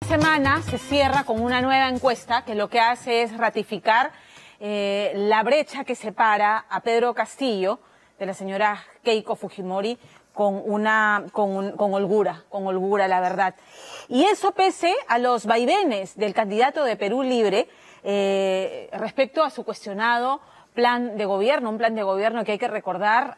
Semana se cierra con una nueva encuesta que lo que hace es ratificar la brecha que separa a Pedro Castillo de la señora Keiko Fujimori con holgura, la verdad. Y eso pese a los vaivenes del candidato de Perú Libre respecto a su cuestionado plan de gobierno, un plan de gobierno que hay que recordar,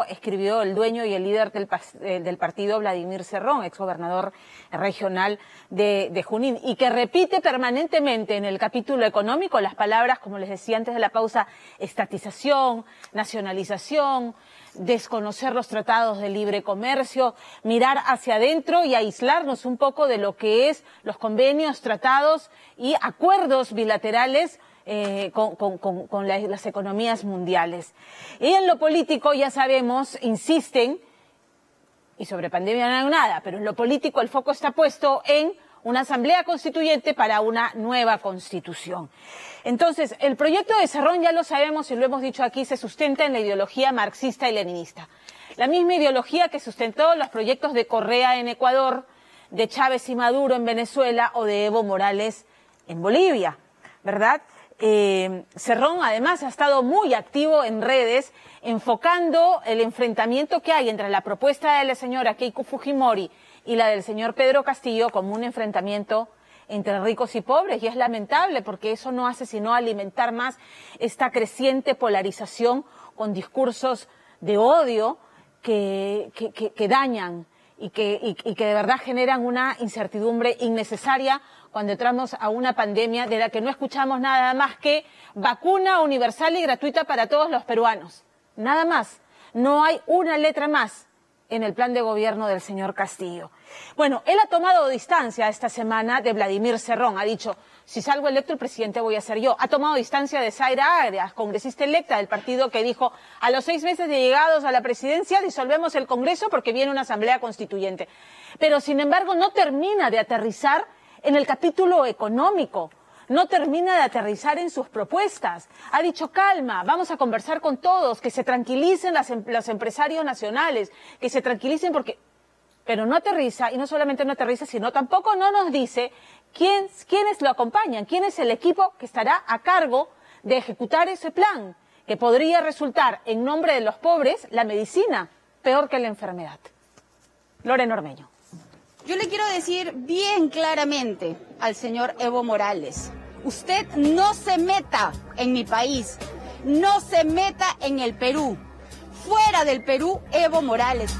escribió el dueño y el líder del partido, Vladimir Cerrón, exgobernador regional de Junín, y que repite permanentemente en el capítulo económico las palabras, como les decía antes de la pausa, estatización, nacionalización, desconocer los tratados de libre comercio, mirar hacia adentro y aislarnos un poco de lo que es los convenios, tratados y acuerdos bilaterales con las economías mundiales. Y en lo político, ya sabemos, insisten, y sobre pandemia no hay nada, pero en lo político el foco está puesto en una asamblea constituyente para una nueva constitución. Entonces, el proyecto de Cerrón, ya lo sabemos y lo hemos dicho aquí, se sustenta en la ideología marxista y leninista. La misma ideología que sustentó los proyectos de Correa en Ecuador, de Chávez y Maduro en Venezuela o de Evo Morales en Bolivia, ¿verdad? Cerrón además ha estado muy activo en redes enfocando el enfrentamiento que hay entre la propuesta de la señora Keiko Fujimori y la del señor Pedro Castillo como un enfrentamiento entre ricos y pobres, y es lamentable porque eso no hace sino alimentar más esta creciente polarización con discursos de odio que dañan y que de verdad generan una incertidumbre innecesaria cuando entramos a una pandemia de la que no escuchamos nada más que vacuna universal y gratuita para todos los peruanos. Nada más. No hay una letra más en el plan de gobierno del señor Castillo. Bueno, él ha tomado distancia esta semana de Vladimir Cerrón. Ha dicho, si salgo electo el presidente voy a ser yo. Ha tomado distancia de Zaira Arias, congresista electa del partido, que dijo, a los 6 meses de llegados a la presidencia disolvemos el Congreso porque viene una asamblea constituyente. Pero, sin embargo, no termina de aterrizar en el capítulo económico, no termina de aterrizar en sus propuestas. Ha dicho, calma, vamos a conversar con todos, que se tranquilicen los empresarios nacionales, que se tranquilicen porque... Pero no aterriza, y no solamente no aterriza, sino tampoco no nos dice quiénes lo acompañan, quién es el equipo que estará a cargo de ejecutar ese plan, que podría resultar, en nombre de los pobres, la medicina peor que la enfermedad. Lorena Ormeño. Yo le quiero decir bien claramente al señor Evo Morales, usted no se meta en mi país, no se meta en el Perú. Fuera del Perú, Evo Morales.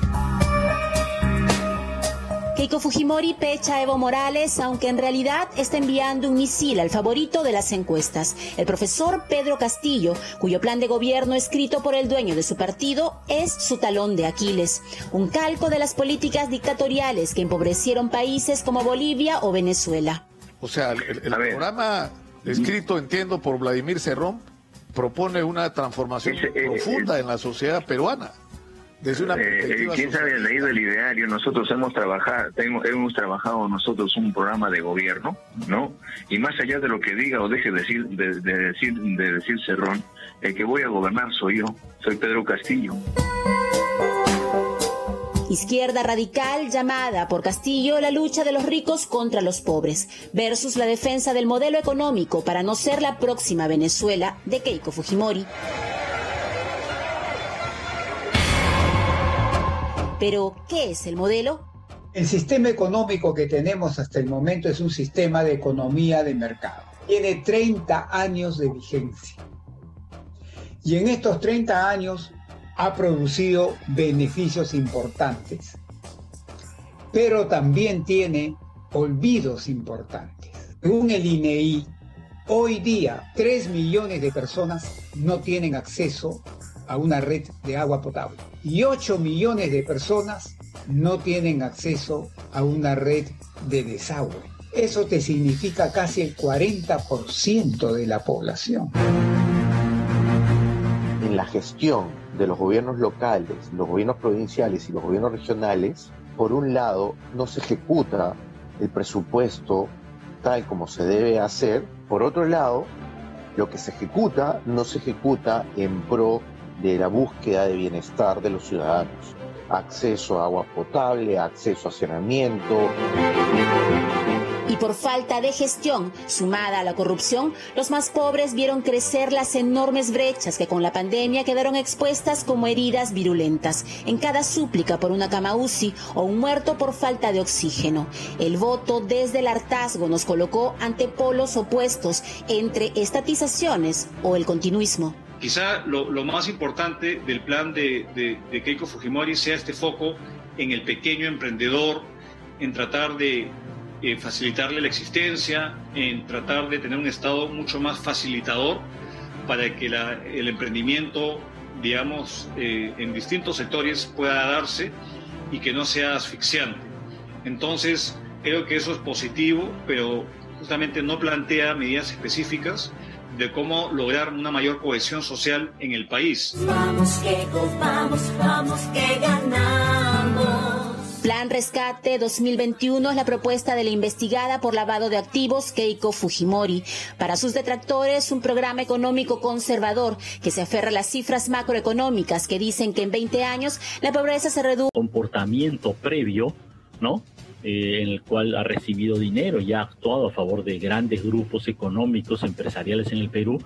Keiko Fujimori pecha a Evo Morales, aunque en realidad está enviando un misil al favorito de las encuestas, el profesor Pedro Castillo, cuyo plan de gobierno escrito por el dueño de su partido es su talón de Aquiles, un calco de las políticas dictatoriales que empobrecieron países como Bolivia o Venezuela. O sea, el programa escrito, entiendo, por Vladimir Cerrón, propone una transformación profunda en la sociedad peruana. Desde una ¿quién sabe ha leído el ideario? Nosotros hemos trabajado nosotros un programa de gobierno, ¿no? Y más allá de lo que diga o deje de decir Cerrón, el que voy a gobernar soy yo, soy Pedro Castillo. Izquierda radical llamada por Castillo la lucha de los ricos contra los pobres, versus la defensa del modelo económico para no ser la próxima Venezuela de Keiko Fujimori. Pero, ¿qué es el modelo? El sistema económico que tenemos hasta el momento es un sistema de economía de mercado. Tiene 30 años de vigencia. Y en estos 30 años ha producido beneficios importantes. Pero también tiene olvidos importantes. Según el INEI, hoy día 3 millones de personas no tienen acceso a una red de agua potable y 8 millones de personas no tienen acceso a una red de desagüe. Eso te significa casi el 40% de la población. En la gestión de los gobiernos locales, los gobiernos provinciales y los gobiernos regionales, por un lado, no se ejecuta el presupuesto tal como se debe hacer. Por otro lado, lo que se ejecuta no se ejecuta en pro de la búsqueda de bienestar de los ciudadanos. Acceso a agua potable, acceso a saneamiento. Y Y por falta de gestión, sumada a la corrupción, los más pobres vieron crecer las enormes brechas que con la pandemia quedaron expuestas como heridas virulentas, en cada súplica por una cama UCI o un muerto por falta de oxígeno. El voto desde el hartazgo nos colocó ante polos opuestos entre estatizaciones o el continuismo. Quizá lo más importante del plan de Keiko Fujimori sea este foco en el pequeño emprendedor, en tratar de facilitarle la existencia, en tratar de tener un Estado mucho más facilitador para que el emprendimiento, digamos, en distintos sectores pueda darse y que no sea asfixiante. Entonces, creo que eso es positivo, pero justamente no plantea medidas específicas de cómo lograr una mayor cohesión social en el país. Vamos, Keiko, vamos, que ganamos. Plan Rescate 2021 es la propuesta de la investigada por lavado de activos Keiko Fujimori. Para sus detractores, un programa económico conservador que se aferra a las cifras macroeconómicas que dicen que en 20 años la pobreza se reduce. Comportamiento previo, ¿no? En el cual ha recibido dinero y ha actuado a favor de grandes grupos económicos, empresariales en el Perú,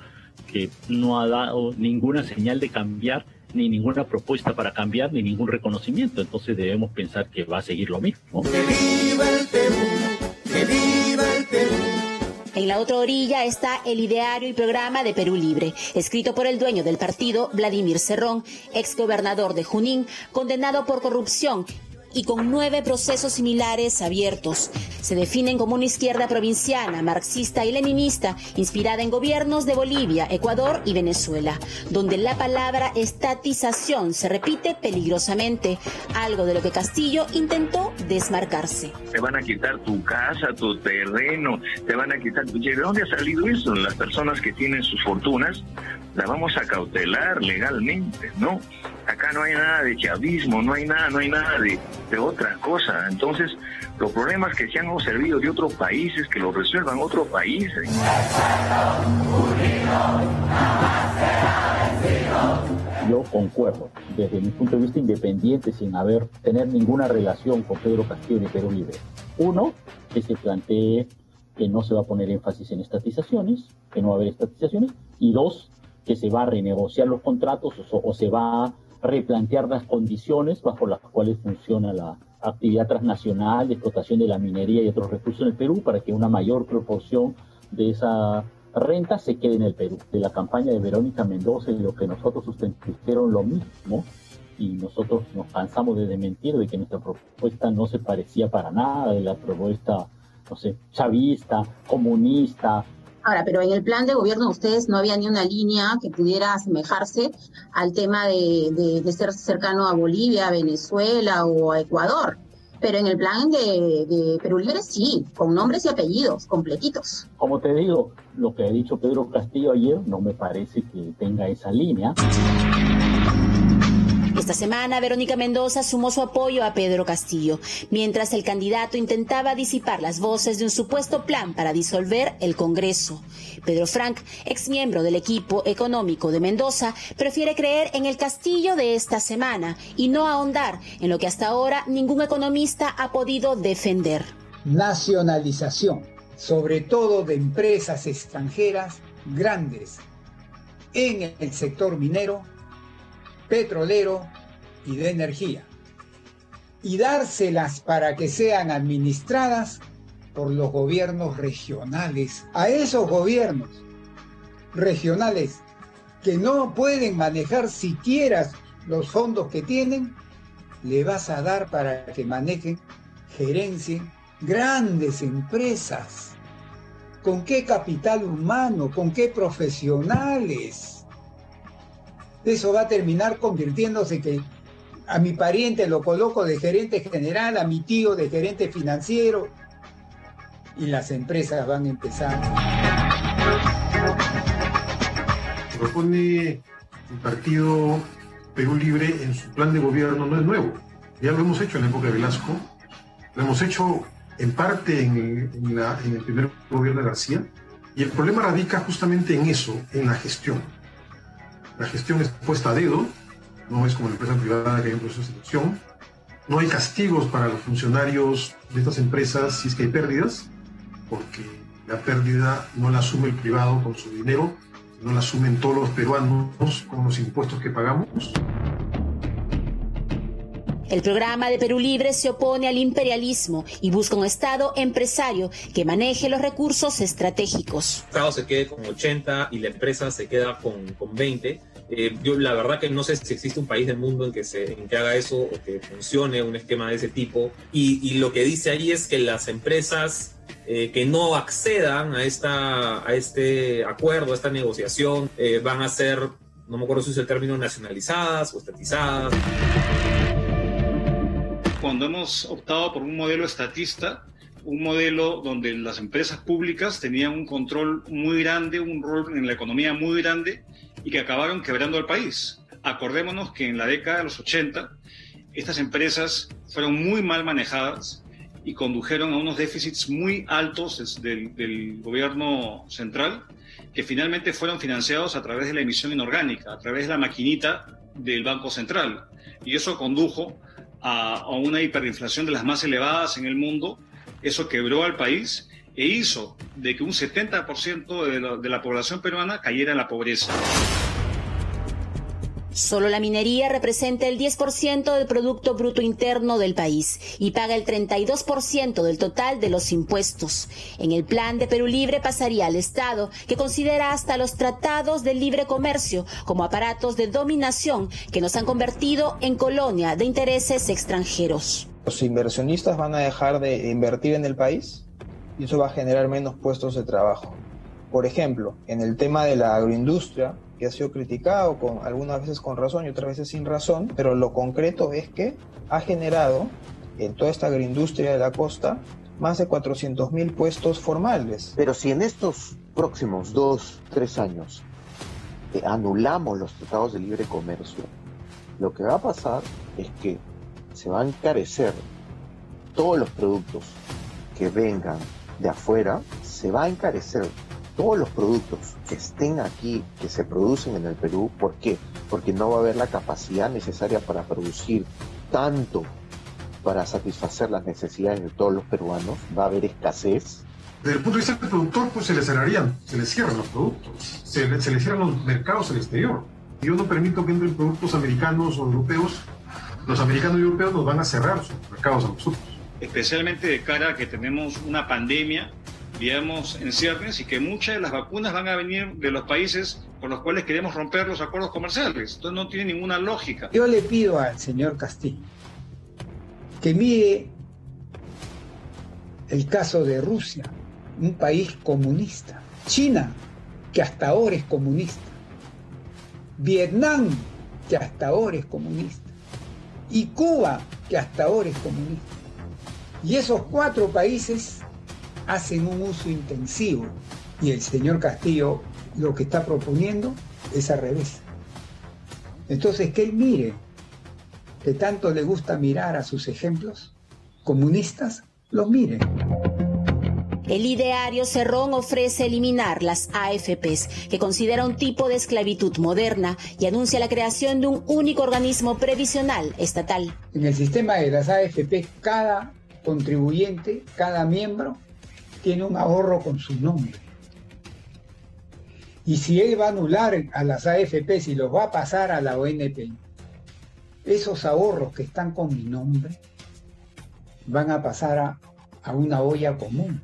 que no ha dado ninguna señal de cambiar, ni ninguna propuesta para cambiar, ni ningún reconocimiento. Entonces debemos pensar que va a seguir lo mismo. ¡Que viva el Perú! ¡Que viva el Perú! En la otra orilla está el ideario y programa de Perú Libre, escrito por el dueño del partido, Vladimir Cerrón, exgobernador de Junín, condenado por corrupción y con 9 procesos similares abiertos. Se definen como una izquierda provinciana, marxista y leninista, inspirada en gobiernos de Bolivia, Ecuador y Venezuela, donde la palabra estatización se repite peligrosamente, algo de lo que Castillo intentó desmarcarse. Te van a quitar tu casa, tu terreno, te van a quitar tu... ¿De dónde ha salido eso? Las personas que tienen sus fortunas las vamos a cautelar legalmente, ¿no? Acá no hay nada de chavismo, no hay nada de otra cosa. Entonces, los problemas que se han observado de otros países, que los resuelvan otros países. Yo concuerdo, desde mi punto de vista independiente, sin tener ninguna relación con Pedro Castillo ni Perú Libre. Uno, que se plantee que no se va a poner énfasis en estatizaciones, que no va a haber estatizaciones. Y dos, que se va a renegociar los contratos o se va a replantear las condiciones bajo las cuales funciona la actividad transnacional de explotación de la minería y otros recursos en el Perú, para que una mayor proporción de esa renta se quede en el Perú. De la campaña de Verónica Mendoza y lo que nosotros sustentaron lo mismo, y nosotros nos cansamos de desmentir de que nuestra propuesta no se parecía para nada de la propuesta, no sé, chavista, comunista. Ahora, pero en el plan de gobierno de ustedes no había ni una línea que pudiera asemejarse al tema de ser cercano a Bolivia, a Venezuela o a Ecuador. Pero en el plan de Perú Libre sí, con nombres y apellidos completitos. Como te digo, lo que ha dicho Pedro Castillo ayer no me parece que tenga esa línea. Esta semana, Verónica Mendoza sumó su apoyo a Pedro Castillo, mientras el candidato intentaba disipar las voces de un supuesto plan para disolver el Congreso. Pedro Frank, exmiembro del equipo económico de Mendoza, prefiere creer en el Castillo de esta semana y no ahondar en lo que hasta ahora ningún economista ha podido defender. Nacionalización, sobre todo de empresas extranjeras grandes en el sector minero, petrolero y de energía, y dárselas para que sean administradas por los gobiernos regionales. A esos gobiernos regionales que no pueden manejar siquiera los fondos que tienen, le vas a dar para que manejen, gerencien grandes empresas. ¿Con qué capital humano? ¿Con qué profesionales? Eso va a terminar convirtiéndose que a mi pariente lo coloco de gerente general, a mi tío de gerente financiero, y las empresas van a empezar. Propone el partido Perú Libre en su plan de gobierno no es nuevo. Ya lo hemos hecho en la época de Velasco, lo hemos hecho en parte en el primer gobierno de García, y el problema radica justamente en eso, en la gestión. La gestión es puesta a dedo, no es como la empresa privada que hay un proceso de selección. No hay castigos para los funcionarios de estas empresas si es que hay pérdidas. porque la pérdida no la asume el privado con su dinero, no la asumen todos los peruanos con los impuestos que pagamos. El programa de Perú Libre se opone al imperialismo y busca un Estado empresario que maneje los recursos estratégicos. El Estado se quede con 80 y la empresa se queda con 20. Yo la verdad que no sé si existe un país del mundo en que haga eso o que funcione un esquema de ese tipo. Y lo que dice ahí es que las empresas que no accedan a este acuerdo, a esta negociación, van a ser, no me acuerdo si es el término, nacionalizadas o estatizadas. Cuando hemos optado por un modelo estatista, un modelo donde las empresas públicas tenían un control muy grande, un rol en la economía muy grande y que acabaron quebrando al país. Acordémonos que en la década de los 80 estas empresas fueron muy mal manejadas y condujeron a unos déficits muy altos del gobierno central, que finalmente fueron financiados a través de la emisión inorgánica, a través de la maquinita del Banco Central. Y eso condujo a una hiperinflación de las más elevadas en el mundo. Eso quebró al país e hizo de que un 70% de la población peruana cayera en la pobreza. Solo la minería representa el 10% del Producto Bruto Interno del país y paga el 32% del total de los impuestos. En el plan de Perú Libre pasaría al Estado, que considera hasta los tratados de libre comercio como aparatos de dominación que nos han convertido en colonia de intereses extranjeros. Los inversionistas van a dejar de invertir en el país y eso va a generar menos puestos de trabajo. Por ejemplo, en el tema de la agroindustria, que ha sido criticado algunas veces con razón y otras veces sin razón, pero lo concreto es que ha generado en toda esta agroindustria de la costa más de 400.000 puestos formales. Pero si en estos próximos 2-3 años anulamos los tratados de libre comercio, lo que va a pasar es que se va a encarecer todos los productos que vengan de afuera, se va a encarecer todos los productos que estén aquí, que se producen en el Perú. ¿Por qué? Porque no va a haber la capacidad necesaria para producir tanto para satisfacer las necesidades de todos los peruanos. Va a haber escasez. Desde el punto de vista del productor, pues se le cierran los productos, se le cierran los mercados al exterior. Yo no permito que entren productos americanos o europeos. Los americanos y europeos nos van a cerrar sus mercados a nosotros. Especialmente de cara a que tenemos una pandemia, digamos, en ciernes, y que muchas de las vacunas van a venir de los países con los cuales queremos romper los acuerdos comerciales. Entonces no tiene ninguna lógica. Yo le pido al señor Castillo que mire el caso de Rusia, un país comunista, China, que hasta ahora es comunista, Vietnam, que hasta ahora es comunista, y Cuba, que hasta ahora es comunista. Y esos 4 países hacen un uso intensivo, y el señor Castillo lo que está proponiendo es al revés. Entonces, que él mire, que tanto le gusta mirar a sus ejemplos comunistas, los mire. El ideario Cerrón ofrece eliminar las AFPs, que considera un tipo de esclavitud moderna, y anuncia la creación de un único organismo previsional estatal. En el sistema de las AFP, cada contribuyente, cada miembro, tiene un ahorro con su nombre. Y si él va a anular a las AFPs y los va a pasar a la ONP, esos ahorros que están con mi nombre van a pasar a una olla común.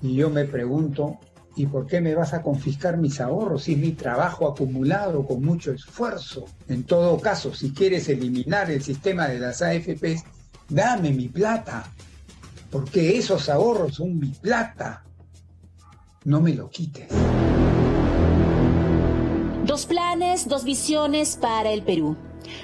Y yo me pregunto, ¿y por qué me vas a confiscar mis ahorros si es mi trabajo acumulado con mucho esfuerzo? En todo caso, si quieres eliminar el sistema de las AFPs, dame mi plata, porque esos ahorros son mi plata. No me lo quites. 2 planes, 2 visiones para el Perú.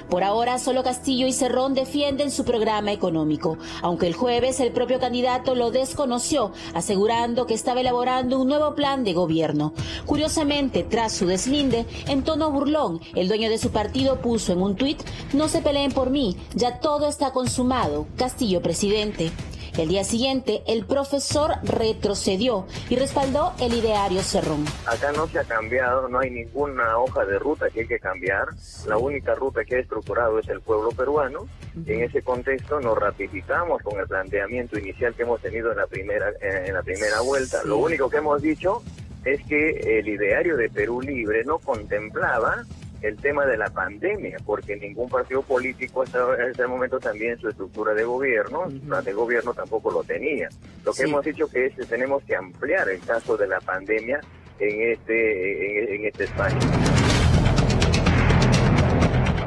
Por ahora, solo Castillo y Cerrón defienden su programa económico, aunque el jueves el propio candidato lo desconoció, asegurando que estaba elaborando un nuevo plan de gobierno. Curiosamente, tras su deslinde, en tono burlón, el dueño de su partido puso en un tuit: "No se peleen por mí, ya todo está consumado, Castillo presidente". El día siguiente, el profesor retrocedió y respaldó el ideario Cerrón. Acá no se ha cambiado, no hay ninguna hoja de ruta que hay que cambiar. La única ruta que ha estructurado es el pueblo peruano. En ese contexto nos ratificamos con el planteamiento inicial que hemos tenido en la primera vuelta. Sí. Lo único que hemos dicho es que el ideario de Perú Libre no contemplaba el tema de la pandemia, porque ningún partido político hasta ese momento también su estructura de gobierno, su plan de gobierno tampoco lo tenía. Lo que hemos dicho que es que tenemos que ampliar el caso de la pandemia en este espacio.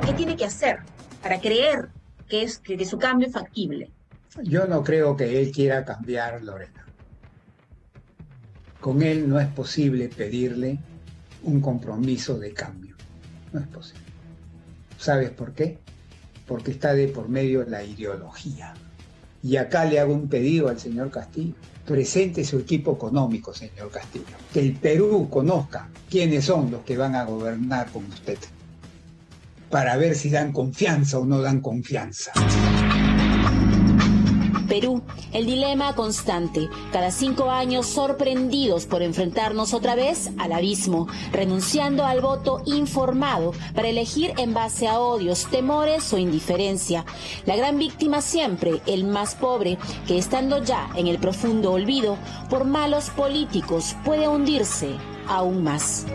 ¿Qué tiene que hacer para creer que su cambio es factible? Yo no creo que él quiera cambiar, Lorena. Con él no es posible pedirle un compromiso de cambio. No es posible. ¿Sabes por qué? Porque está de por medio la ideología. Y acá le hago un pedido al señor Castillo. Presente su equipo económico, señor Castillo. Que el Perú conozca quiénes son los que van a gobernar con usted. Para ver si dan confianza o no dan confianza. Perú, el dilema constante, cada 5 años sorprendidos por enfrentarnos otra vez al abismo, renunciando al voto informado para elegir en base a odios, temores o indiferencia. La gran víctima siempre, el más pobre, que estando ya en el profundo olvido por malos políticos puede hundirse aún más.